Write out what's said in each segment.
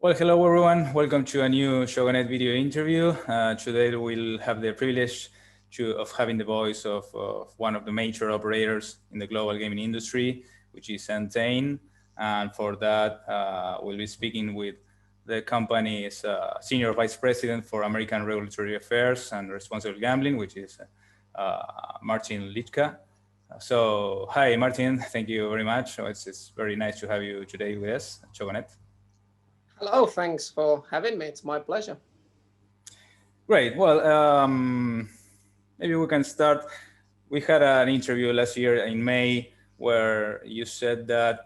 Well, hello everyone. Welcome to a new Shogunet video interview. Today we'll have the privilege of having the voice of one of the major operators in the global gaming industry, which is Entain. And for that, we'll be speaking with the company's Senior Vice President for American Regulatory Affairs and Responsible Gambling, which is Martin Lycka. So, hi, Martin. Thank you very much. So it's very nice to have you today with us at Shogunet. Hello, thanks for having me. It's my pleasure. Great. Well, maybe we can start. We had an interview last year in May where you said that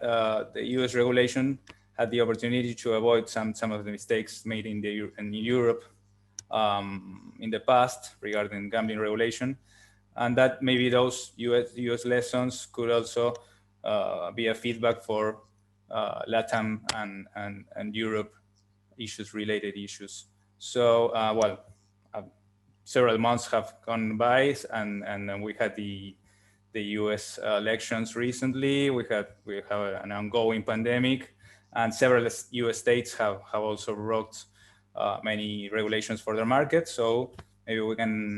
the US regulation had the opportunity to avoid some of the mistakes made in Europe in the past regarding gambling regulation, and that maybe those US lessons could also be a feedback for LATAM and Europe related issues. So, several months have gone by, and we had the US elections recently. We have an ongoing pandemic, and several US states have also brought many regulations for their market. So maybe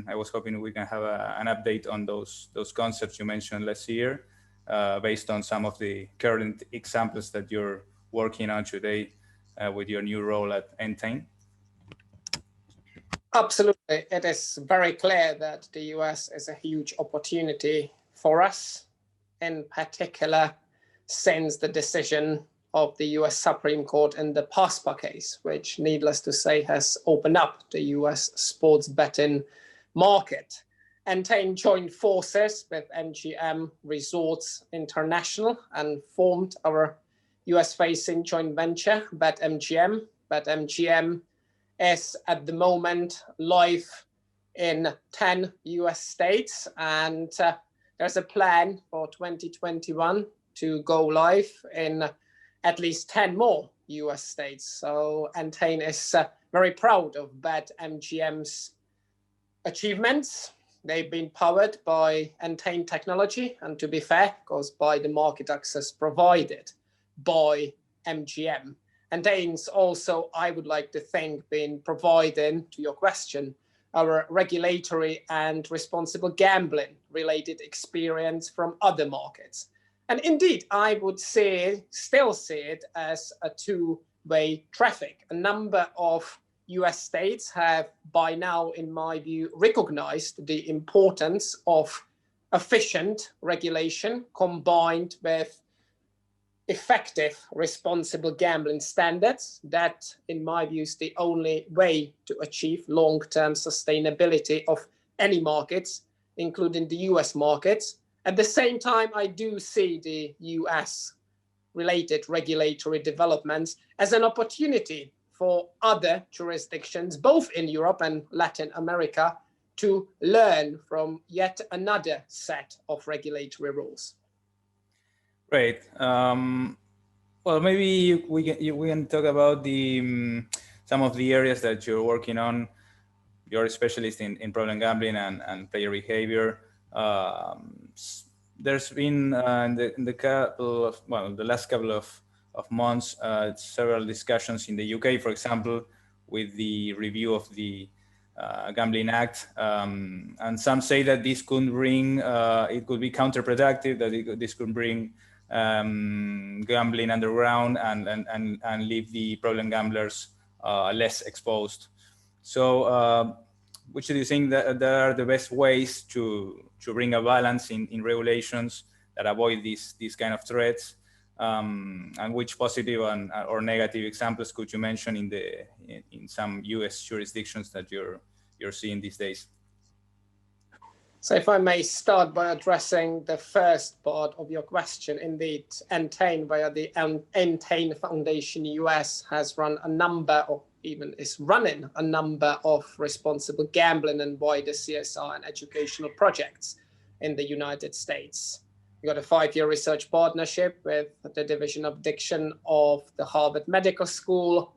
I was hoping we can have an update on those concepts you mentioned last year, based on some of the current examples that you're working on today with your new role at Entain. Absolutely. It is very clear that the US is a huge opportunity for us, in particular, since the decision of the US Supreme Court in the PASPA case, which, needless to say, has opened up the US sports betting market. Entain joined forces with MGM Resorts International and formed our US-facing joint venture, BetMGM. BetMGM is at the moment live in 10 US states, and there's a plan for 2021 to go live in at least 10 more US states. So Entain is very proud of BetMGM's achievements. They've been powered by Entain technology, and to be fair, goes by the market access provided by MGM. Entain's also, I would like to think, been providing, to your question, our regulatory and responsible gambling related experience from other markets. And indeed, I would still see it as a two-way traffic. A number of US states have by now, in my view, recognized the importance of efficient regulation combined with effective responsible gambling standards. That, in my view, is the only way to achieve long-term sustainability of any markets, including the US markets. At the same time, I do see the US related regulatory developments as an opportunity for other jurisdictions, both in Europe and Latin America, to learn from yet another set of regulatory rules. Great. Well, maybe we can talk about some of the areas that you're working on. You're a specialist in problem gambling and player behavior. There's been in the last couple of months, several discussions in the UK, for example, with the review of the Gambling Act, and some say that this could bring, it could be counterproductive, that this could bring gambling underground and leave the problem gamblers less exposed. So, which do you think that are the best ways to bring a balance in regulations that avoid these kind of threats? And which positive or negative examples could you mention in some US jurisdictions that you're seeing these days? So if I may start by addressing the first part of your question, indeed, Entain via the Entain Foundation US has run a number, or even is running a number of responsible gambling and wider CSR and educational projects in the United States. We got a 5-year research partnership with the Division of Addiction of the Harvard Medical School.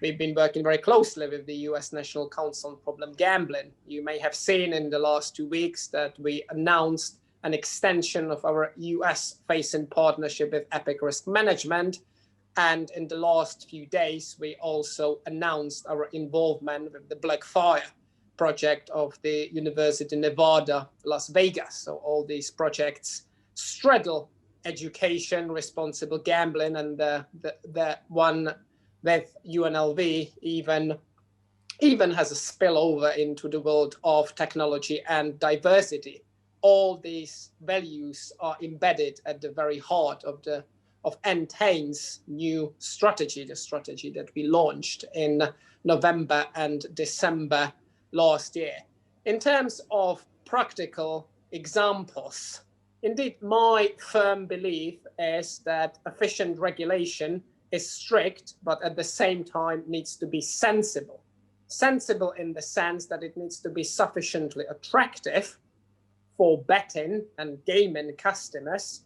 We've been working very closely with the US National Council on Problem Gambling. You may have seen in the last 2 weeks that we announced an extension of our US-facing partnership with Epic Risk Management, And in the last few days, we also announced our involvement with the Blackfire project of the University of Nevada, Las Vegas. So all these projects straddle education, responsible gambling, and the one with UNLV even has a spillover into the world of technology and diversity. All these values are embedded at the very heart of Entain's new strategy, the strategy that we launched in November and December last year. In terms of practical examples, indeed, my firm belief is that efficient regulation is strict, but at the same time needs to be sensible. Sensible in the sense that it needs to be sufficiently attractive for betting and gaming customers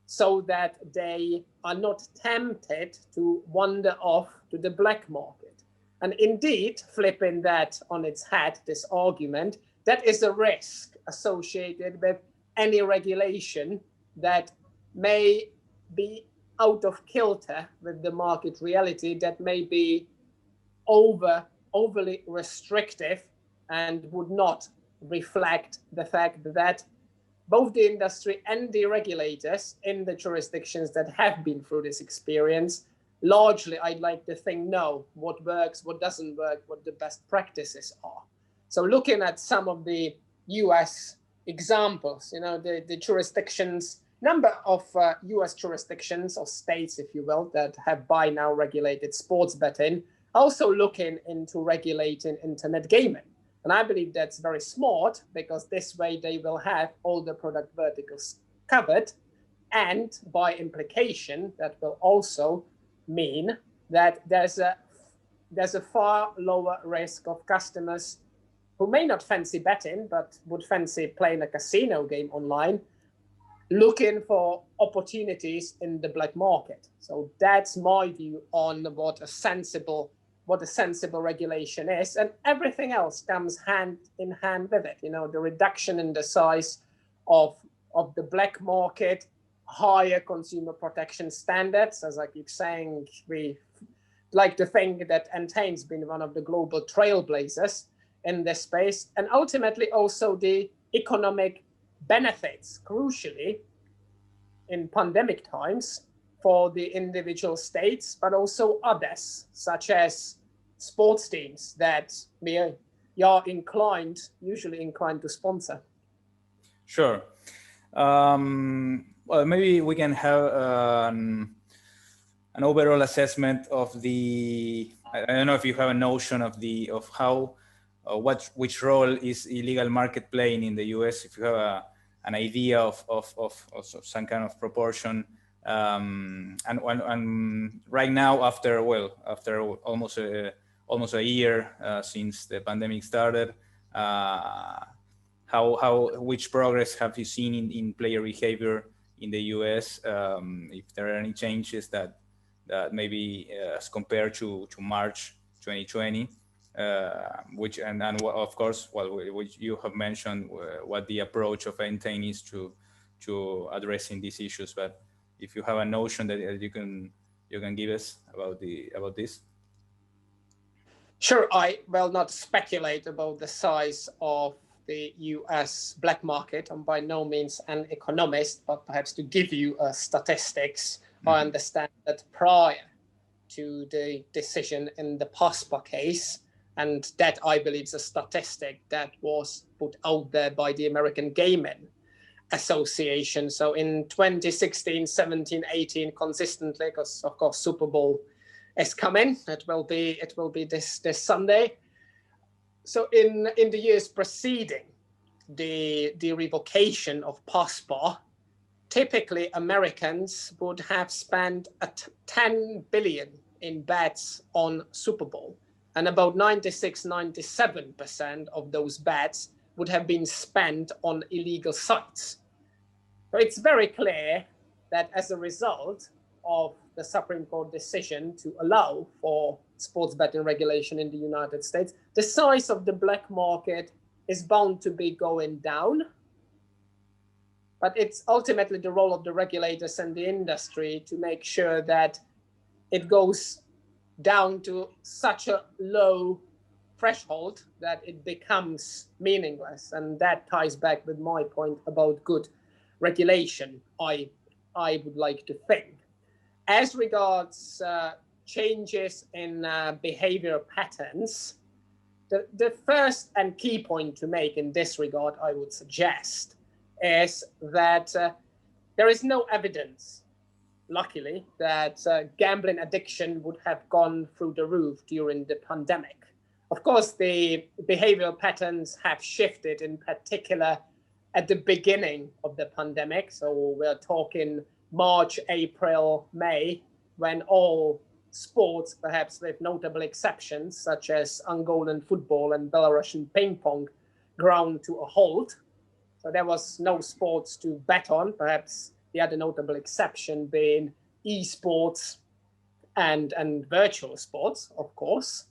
so that they are not tempted to wander off to the black market. And indeed, flipping that on its head, this argument, that is a risk associated with any regulation that may be out of kilter with the market reality, that may be overly restrictive and would not reflect the fact that both the industry and the regulators in the jurisdictions that have been through this experience largely, I'd like to think, know what works, what doesn't work, what the best practices are. So looking at some of the US examples, the jurisdictions, number of US jurisdictions or states, if you will, that have by now regulated sports betting, also looking into regulating internet gaming. And I believe that's very smart, because this way they will have all the product verticals covered. And by implication, that will also mean that there's a far lower risk of customers who may not fancy betting, but would fancy playing a casino game online, looking for opportunities in the black market. So that's my view on what a sensible regulation is, and everything else comes hand in hand with it. The reduction in the size of the black market, higher consumer protection standards. As I keep saying, we like to think that Entain's been one of the global trailblazers in this space, and ultimately also the economic benefits, crucially in pandemic times, for the individual states, but also others, such as sports teams that we are usually inclined to sponsor. Sure. Well, maybe we can have an overall assessment of the. I don't know if you have a notion of how, which role is illegal market playing in the U.S. If you have an idea of some kind of proportion, and right now, after almost a year since the pandemic started, which progress have you seen in player behavior in the U.S.? If there are any changes that maybe as compared to March 2020, which and of course, which you have mentioned, what the approach of Entain is to addressing these issues. But if you have a notion that you can give us about this. Sure, I will not speculate about the size of the US black market. I'm by no means an economist, but perhaps to give you statistics, I understand that prior to the decision in the PASPA case, and that I believe is a statistic that was put out there by the American Gaming Association. So in 2016, 17, 18, consistently, because of course Super Bowl is coming. It will be this Sunday. So in the years preceding the revocation of PASPA, typically Americans would have spent 10 billion in bets on Super Bowl, and about 96-97% of those bets would have been spent on illegal sites. So it's very clear that as a result of the Supreme Court decision to allow for sports betting regulation in the United States, the size of the black market is bound to be going down. But it's ultimately the role of the regulators and the industry to make sure that it goes down to such a low threshold that it becomes meaningless. And that ties back with my point about good regulation, I would like to think. As regards changes in behavior patterns, the first and key point to make in this regard, I would suggest, is that there is no evidence, luckily, that gambling addiction would have gone through the roof during the pandemic. Of course, the behavioral patterns have shifted, in particular at the beginning of the pandemic. So we're talking March, April, May, when all sports, perhaps with notable exceptions, such as Angolan football and Belarusian ping pong, ground to a halt. So there was no sports to bet on, perhaps the other notable exception being esports and virtual sports, of course.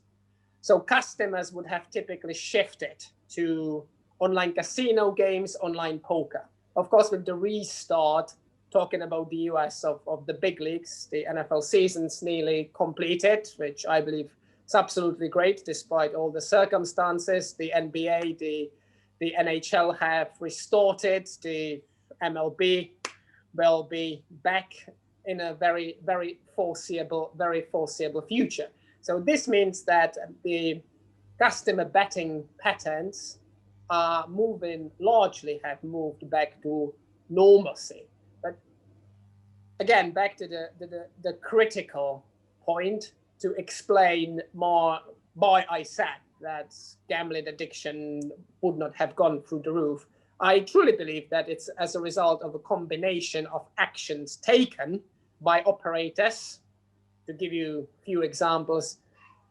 So customers would have typically shifted to online casino games, online poker. Of course, with the restart, talking about the US of the big leagues, the NFL season's nearly completed, which I believe is absolutely great despite all the circumstances. The NBA, the NHL have restored it. The MLB will be back in a very foreseeable future. So this means that the customer betting patterns are largely have moved back to normalcy. But again, back to the critical point to explain more why I said that gambling addiction would not have gone through the roof. I truly believe that it's as a result of a combination of actions taken by operators. To give you a few examples,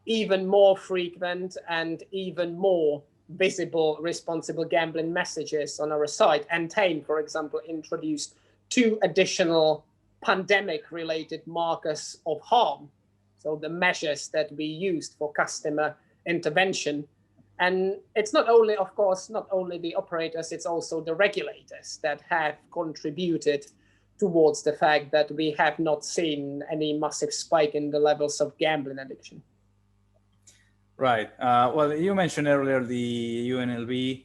even more frequent and even more visible responsible gambling messages on our site. Entain, for example, introduced 2 additional pandemic-related markers of harm. So the measures that we used for customer intervention. And it's not only, of course, not only the operators, it's also the regulators that have contributed towards the fact that we have not seen any massive spike in the levels of gambling addiction. Right. Well, you mentioned earlier the UNLV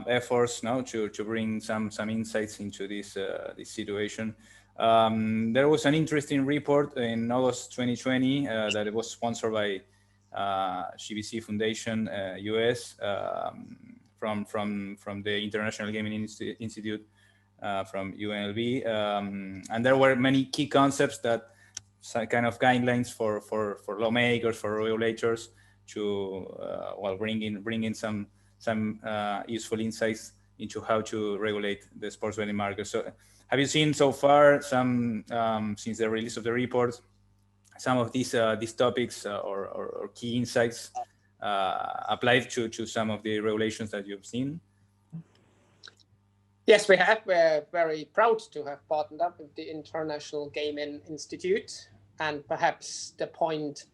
efforts now to bring some insights into this situation. There was an interesting report in August 2020 that it was sponsored by GBC Foundation US from the International Gaming Institute from UNLV, and there were many key concepts that kind of guidelines for lawmakers, for regulators to bring in some useful insights into how to regulate the sports betting market. So, have you seen so far some since the release of the report, some of these topics or key insights applied to some of the regulations that you've seen? Yes, we have. We're very proud to have partnered up with the International Gaming Institute. And perhaps the point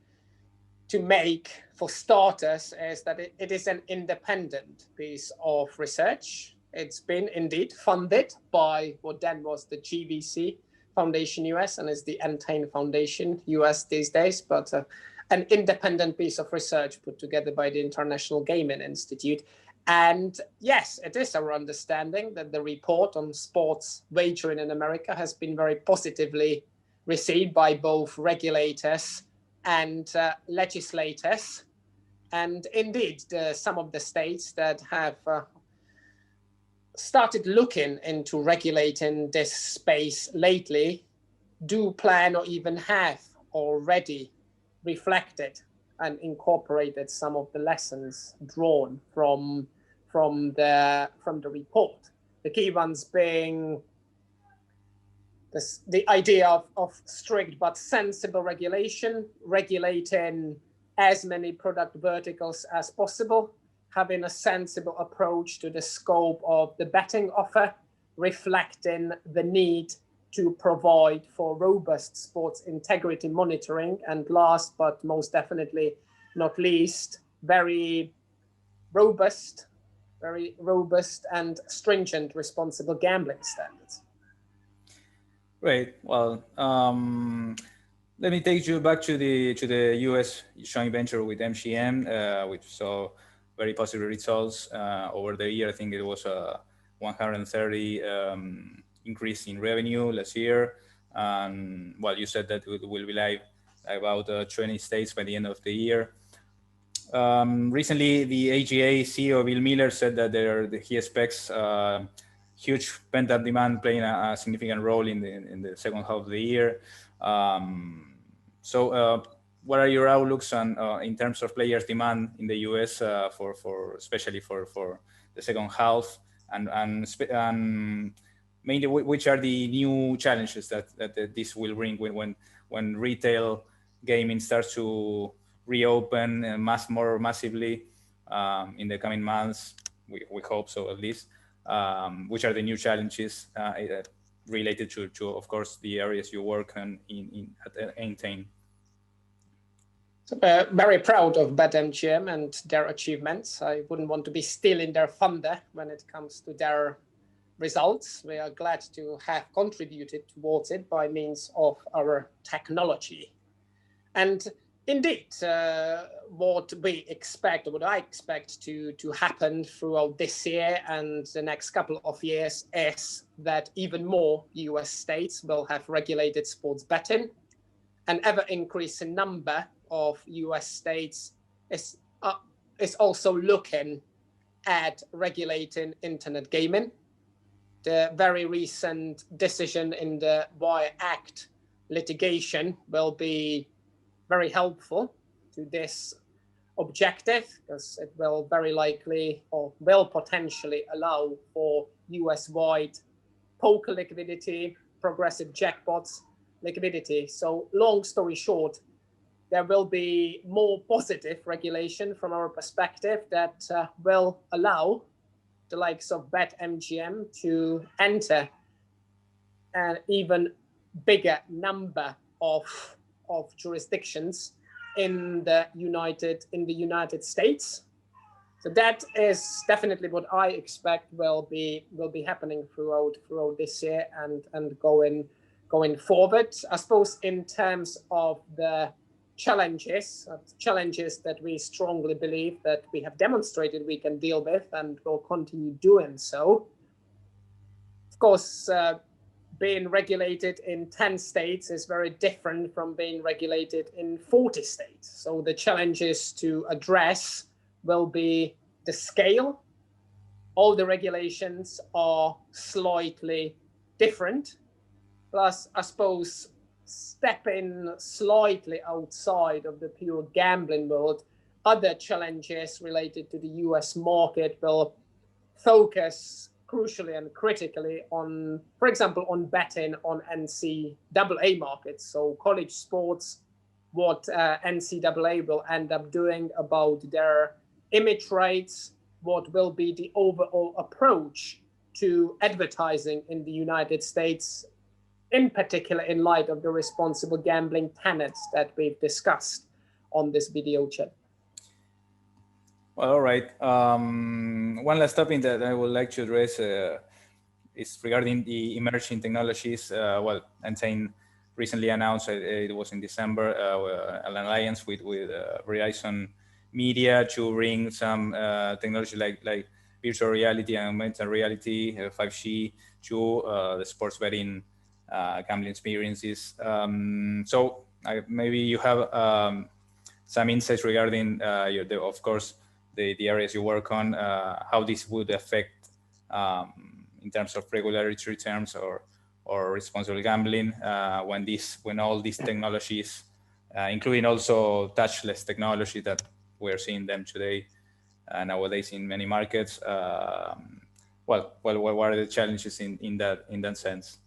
to make for starters is that it is an independent piece of research. It's been indeed funded by what then was the GVC Foundation US and is the Entain Foundation US these days, but an independent piece of research put together by the International Gaming Institute. And yes, it is our understanding that the report on sports wagering in America has been very positively received by both regulators and legislators. And indeed, some of the states that have started looking into regulating this space lately do plan or even have already reflected and incorporated some of the lessons drawn from the report. The key ones being the idea of strict but sensible regulation, regulating as many product verticals as possible, having a sensible approach to the scope of the betting offer, reflecting the need to provide for robust sports integrity monitoring, and last but most definitely not least, very robust and stringent responsible gambling standards. Great. Well, Let me take you back to the U.S. joint venture with MGM, which saw very positive results over the year. I think it was a 130 increase in revenue last year, and well, you said that it will be live about 20 states by the end of the year. Recently, the AGA CEO Bill Miller said that he expects huge pent-up demand playing a significant role in the second half of the year. So, what are your outlooks on in terms of players' demand in the US for especially for the second half, and mainly which are the new challenges that this will bring when retail gaming starts to reopen more massively in the coming months? We hope so, at least. Which are the new challenges related to, of course, the areas you work on at Entain? So we're very proud of BetMGM and their achievements. I wouldn't want to be stealing their thunder when it comes to their results. We are glad to have contributed towards it by means of our technology. And indeed, what we expect, or what I expect to happen throughout this year and the next couple of years, is that even more US states will have regulated sports betting. An ever-increasing number of US states is also looking at regulating internet gaming. The very recent decision in the Wire Act litigation will be very helpful to this objective, because it will very likely, or will potentially, allow for US-wide poker liquidity, progressive jackpots liquidity. So long story short, there will be more positive regulation from our perspective that will allow the likes of BetMGM to enter an even bigger number of jurisdictions in the United States. So that is definitely what I expect will be happening throughout this year and going forward. I suppose in terms of the challenges that we strongly believe that we have demonstrated we can deal with and will continue doing so. Of course, being regulated in 10 states is very different from being regulated in 40 states. So the challenges to address will be the scale. All the regulations are slightly different. Plus, I suppose, stepping slightly outside of the pure gambling world, other challenges related to the US market will focus crucially and critically on, for example, on betting on NCAA markets. So college sports, what NCAA will end up doing about their image rights, what will be the overall approach to advertising in the United States, in particular in light of the responsible gambling tenets that we've discussed on this video chat. Well, all right. One last topic that I would like to address is regarding the emerging technologies. Well, Entain recently announced, it was in December, an alliance with Verizon Media to bring some technology like virtual reality and augmented reality, 5G, to the sports betting gambling experiences. So maybe you have some insights regarding, of course, the areas you work on, how this would affect in terms of regulatory terms or responsible gambling when all these technologies, including also touchless technology that we're seeing them today nowadays in many markets. What are the challenges in that sense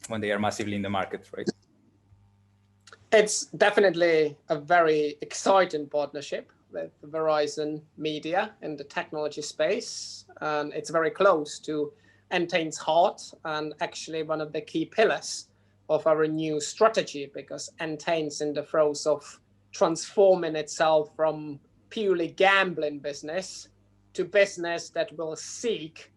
when they are massively in the market, right? It's definitely a very exciting partnership with Verizon Media in the technology space. And it's very close to Entain's heart and actually one of the key pillars of our new strategy, because Entain's in the throes of transforming itself from purely gambling business to business that will seek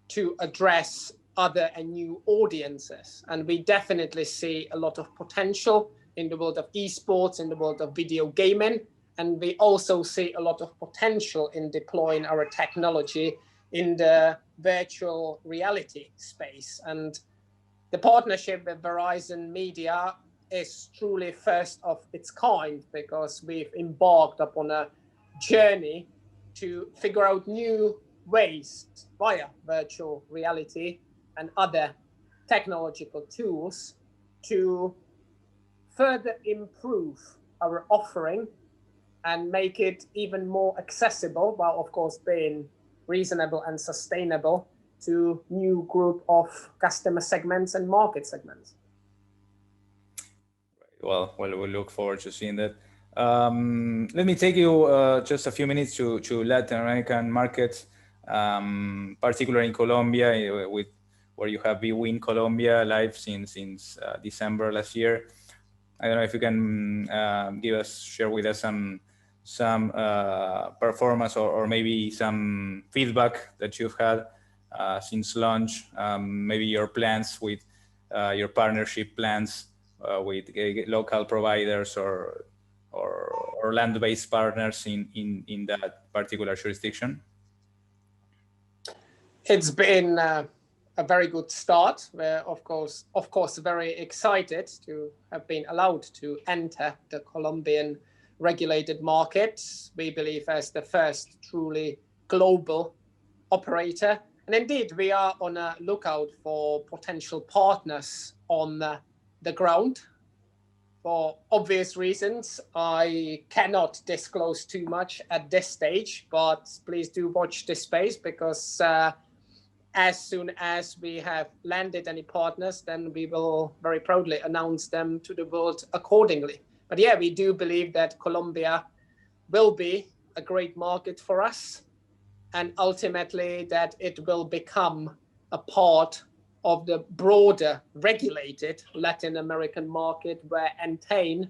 to address other and new audiences. And we definitely see a lot of potential in the world of esports, in the world of video gaming. And we also see a lot of potential in deploying our technology in the virtual reality space. And the partnership with Verizon Media is truly first of its kind, because we've embarked upon a journey to figure out new ways via virtual reality and other technological tools to further improve our offering and make it even more accessible, while of course being reasonable and sustainable to new group of customer segments and market segments. Well, we'll look forward to seeing that. Let me take you just a few minutes to Latin American markets, particularly in Colombia, with where you have bwin Colombia live since December last year. I don't know if you can share with us some performance or maybe some feedback that you've had since launch, maybe your plans with your partnership plans with local providers or land-based partners in that particular jurisdiction. It's been a very good start. We're of course very excited to have been allowed to enter the Colombian regulated market. We believe as the first truly global operator. And indeed, we are on a lookout for potential partners on the ground. For obvious reasons, I cannot disclose too much at this stage, but please do watch this space, because as soon as we have landed any partners, then we will very proudly announce them to the world accordingly. But yeah, we do believe that Colombia will be a great market for us, and ultimately that it will become a part of the broader regulated Latin American market, where Entain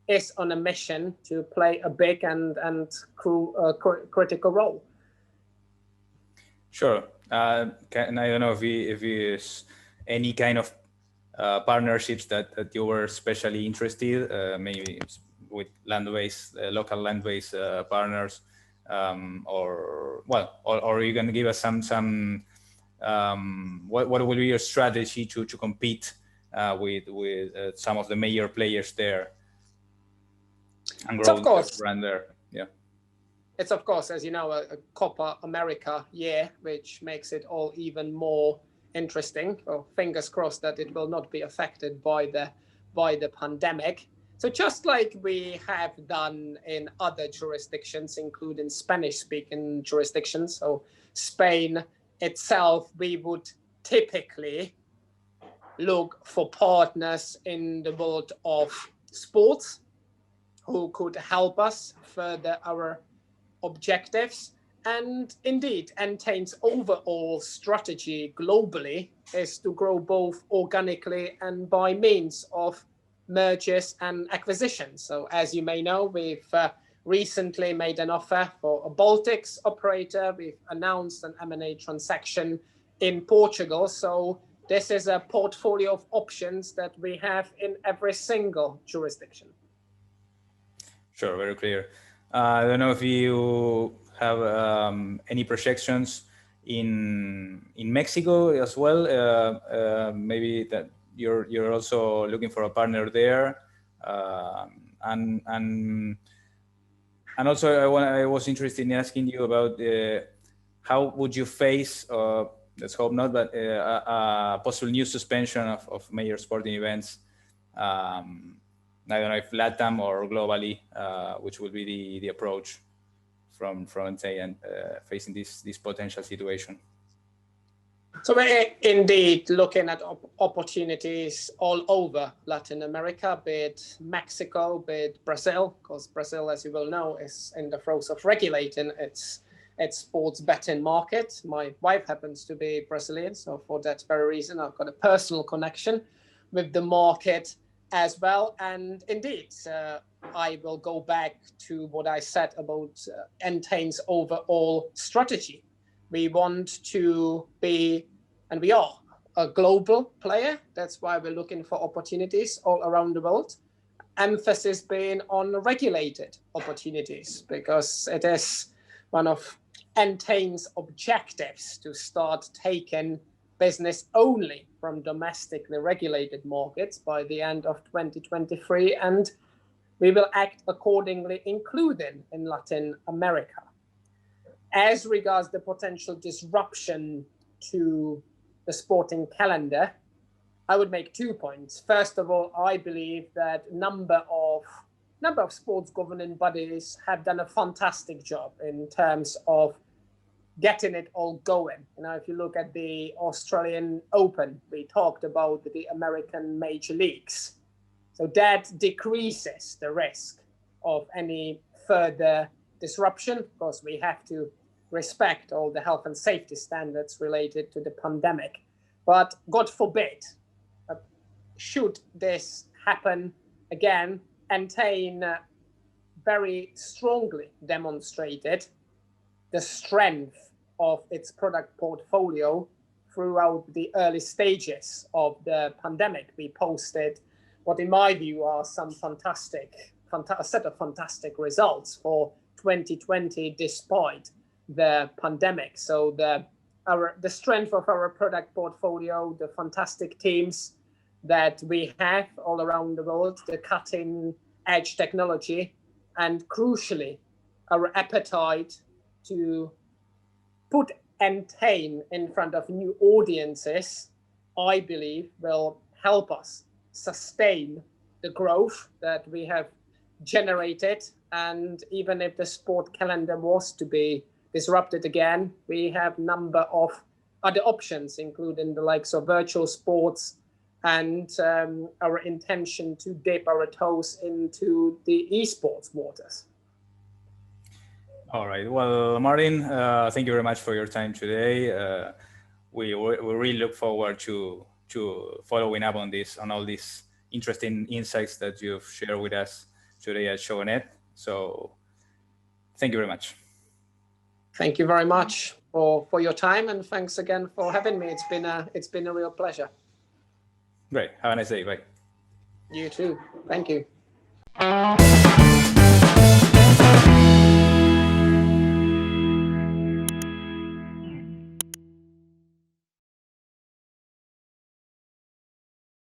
is on a mission to play a big and critical role. Sure. And I don't know if there's any kind of partnerships that you were especially interested, maybe with land-based, local land-based partners, or you can give us some what will be your strategy to compete with some of the major players there and grow the brand there? Yeah. It's of course, as you know, a Copa America year, which makes it all even more interesting. Well, fingers crossed that it will not be affected by the pandemic. So just like we have done in other jurisdictions, including Spanish-speaking jurisdictions, so Spain itself, we would typically look for partners in the world of sports who could help us further our objectives. And indeed, Entain's overall strategy globally is to grow both organically and by means of mergers and acquisitions. So as you may know, we've recently made an offer for a Baltics operator. We've announced an M&A transaction in Portugal. So this is a portfolio of options that we have in every single jurisdiction. Sure, very clear. I don't know if you have any projections in Mexico as well. Maybe that you're also looking for a partner there, and also I was interested in asking you about how would you face, let's hope not, but a possible new suspension of major sporting events. I don't know if LATAM or globally, which would be the approach from Entain facing this potential situation. So we're indeed looking at opportunities all over Latin America, be it Mexico, be it Brazil, because Brazil, as you will know, is in the throes of regulating its sports betting market. My wife happens to be Brazilian, so for that very reason, I've got a personal connection with the market as well. And indeed, I will go back to what I said about Entain's overall strategy. We want to be, and we are a global player. That's why we're looking for opportunities all around the world. Emphasis being on regulated opportunities, because it is one of Entain's objectives to start taking business only from domestically regulated markets by the end of 2023, and we will act accordingly, including in Latin America. As regards the potential disruption to the sporting calendar, I would make 2 points. First of all, I believe that number of sports governing bodies have done a fantastic job in terms of getting it all going. If you look at the Australian Open, we talked about the American major leagues. So that decreases the risk of any further disruption. Of course, we have to respect all the health and safety standards related to the pandemic. But God forbid, should this happen again, Entain very strongly demonstrated the strength of its product portfolio throughout the early stages of the pandemic. We posted what, in my view, are some a set of fantastic results for 2020 despite the pandemic. So the strength of our product portfolio, the fantastic teams that we have all around the world, the cutting edge technology, and crucially, our appetite to put Entain in front of new audiences, I believe will help us sustain the growth that we have generated. And even if the sport calendar was to be disrupted again, we have a number of other options, including the likes of virtual sports, and our intention to dip our toes into the esports waters. All right. Well, Martin, thank you very much for your time today. We really look forward to following up on all these interesting insights that you've shared with us today at ShowNet. So, thank you very much. Thank you very much for your time, and thanks again for having me. It's been a real pleasure. Great. Have a nice day. Bye. You too. Thank you.